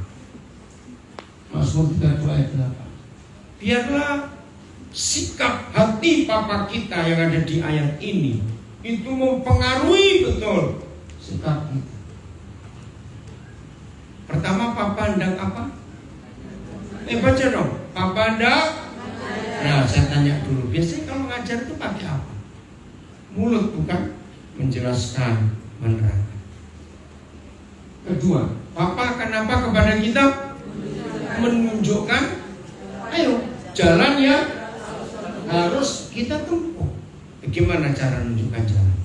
Mazmur 32 ayat 8. Biarlah sikap hati Papa kita yang ada di ayat ini itu mempengaruhi betul sikap kita. Pertama, Papa hendak apa? Baca dong. Papa hendak. Nah, saya tanya dulu. Biasanya kalau ngajar itu pakai apa? Mulut, bukan? Menjelaskan, menerangkan. Kedua, Papa akan apa kepada kita? Menunjukkan, ayo jalan yang harus kita tempuh. Bagaimana cara menunjukkan jalan?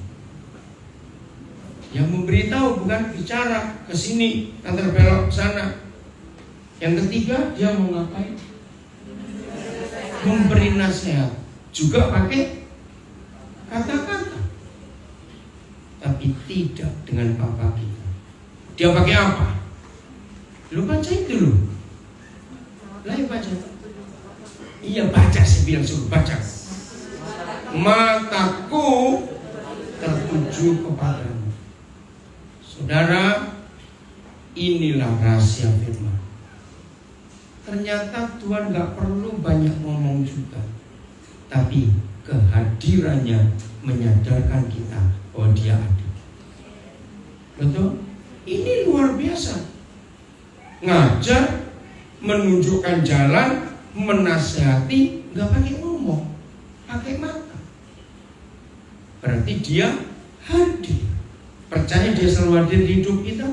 Yang memberitahu, bukan bicara ke sini, antar belok ke sana. Yang ketiga, dia mau ngapain? Memberi nasihat, juga pakai kata-kata. Tapi tidak dengan Papa kita. Dia pakai apa? Lu baca itu lu. Lah baca. Iya baca, saya bilang suruh baca. Mataku tertuju kepadamu. Saudara, inilah rahasia firman. Ternyata Tuhan gak perlu banyak ngomong juga, tapi kehadirannya menyadarkan kita bahwa Dia ada. Betul? Ini luar biasa. Ngajar, menunjukkan jalan, menasihati, gak pakai ngomong, pakai mata. Berarti Dia hadir. Percaya dia selalu hadir di hidup kita?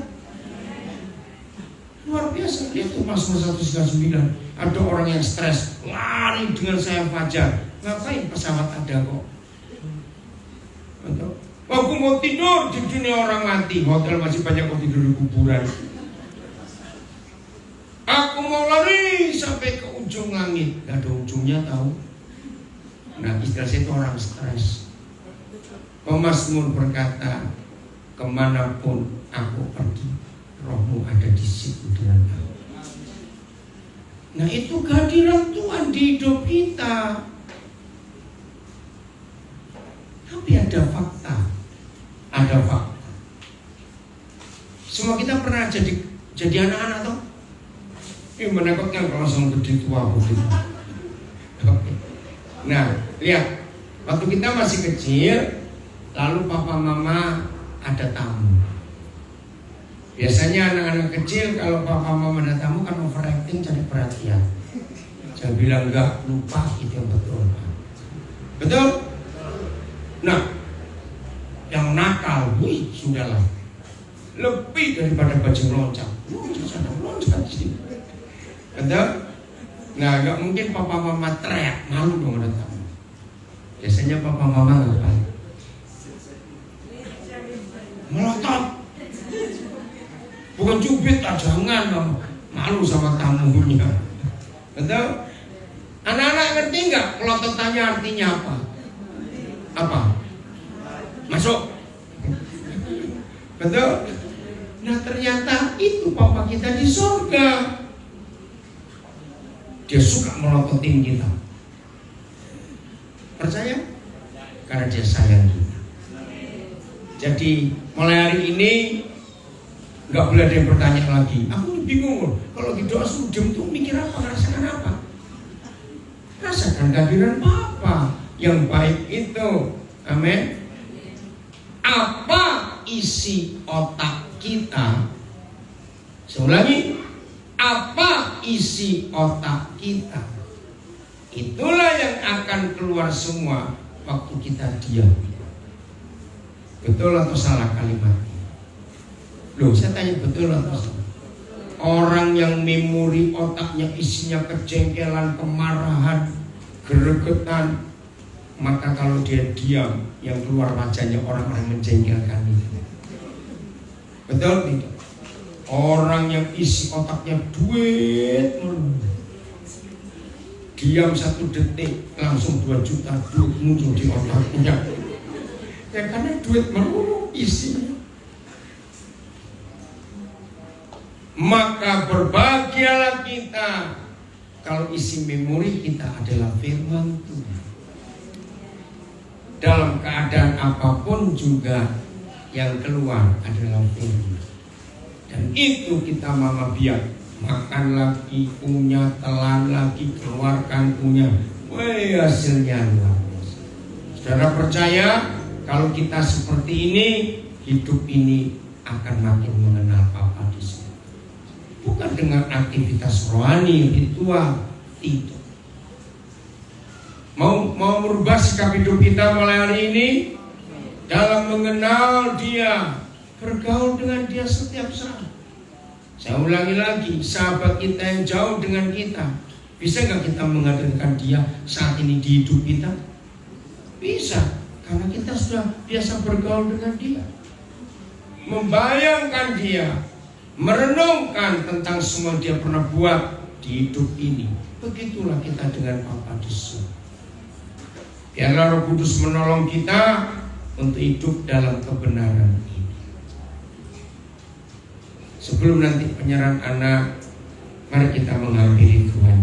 Luar biasa. Lihat tuh Mazmur 139. Ada orang yang stres, lari dengan sayap fajar. Ngapain pesawat ada kok? Aku mau tidur di dunia orang mati. Hotel masih banyak kok tidur di kuburan. Aku mau lari sampai ke ujung langit. Gak ada ujungnya tahu. Nah, istilah itu orang stres. Pemazmur berkata, kemanapun aku pergi, rohmu ada di situ dengan aku. Nah, itu kehadiran Tuhan di hidup kita. Tapi ada fakta. Ada fakta. Semua kita pernah jadi anak-anak toh? Ini menakutkan kalau langsung gede tua begitu. Oke. Nah, lihat, waktu kita masih kecil, lalu papa mama ada tamu. Biasanya anak-anak kecil kalau papa mama ada tamu kan overacting, cari perhatian. Saya bilang enggak, lupa, itu yang betul. Betul? Nah, yang nakal, wih, sudahlah, lebih daripada bajing loncat. Loncat sini. Betul? Nah, gak mungkin papa mama teriak, malu dong ada tamu. Biasanya papa mama ngapain? Melotot. Bukan cubit lah, jangan dong. Malu sama tamunya. Betul? Anak-anak ngerti nggak melototannya artinya apa? Apa? Masuk. Betul? Nah, ternyata itu papa kita di surga. Dia suka melototin kita. Percaya? Karena dia sayang kita. Jadi mulai hari ini nggak boleh ada yang bertanya lagi. Aku bingung, kalau di doa sujud tuh mikir apa, rasakan apa? Rasakan kehadiran Bapa yang baik itu. Amin. Apa isi otak kita? Saya ulangi. Apa isi otak kita? Itulah yang akan keluar semua waktu kita diam. Betul atau salah kalimatnya? Loh, saya tanya betul atau salah? Orang yang memori otaknya isinya kejengkelan, kemarahan, gregetan, maka kalau dia diam, yang keluar wajahnya orang-orang menjengkelkan itu. Betul tidak? Orang yang isi otaknya duit, diam 1 detik langsung 2 juta duit muncul di otaknya. Ya karena duit melulu isinya. Maka berbahagialah kita kalau isi memori kita adalah firman Tuhan. Dalam keadaan apapun juga yang keluar adalah firman. Dan itu kita mama biak, makan lagi punya, telan lagi, keluarkan punya. Wah, hasilnya luar biasa. Saudara percaya kalau kita seperti ini, hidup ini akan makin mengenal Bapa di sini. Bukan dengan aktivitas rohani, ritual, tidak. Mau merubah sikap hidup kita mulai hari ini dalam mengenal Dia, bergaul dengan Dia setiap saat. Saya ulangi lagi, sahabat kita yang jauh dengan kita, bisa gak kita menghadirkan Dia saat ini di hidup kita? Bisa, karena kita sudah biasa bergaul dengan Dia, membayangkan Dia, merenungkan tentang semua Dia pernah buat di hidup ini. Begitulah kita dengan Bapa di surga. Biarlah Roh Kudus menolong kita untuk hidup dalam kebenaran ini. Sebelum nanti penyerahan anak, mari kita menghampiri Tuhan.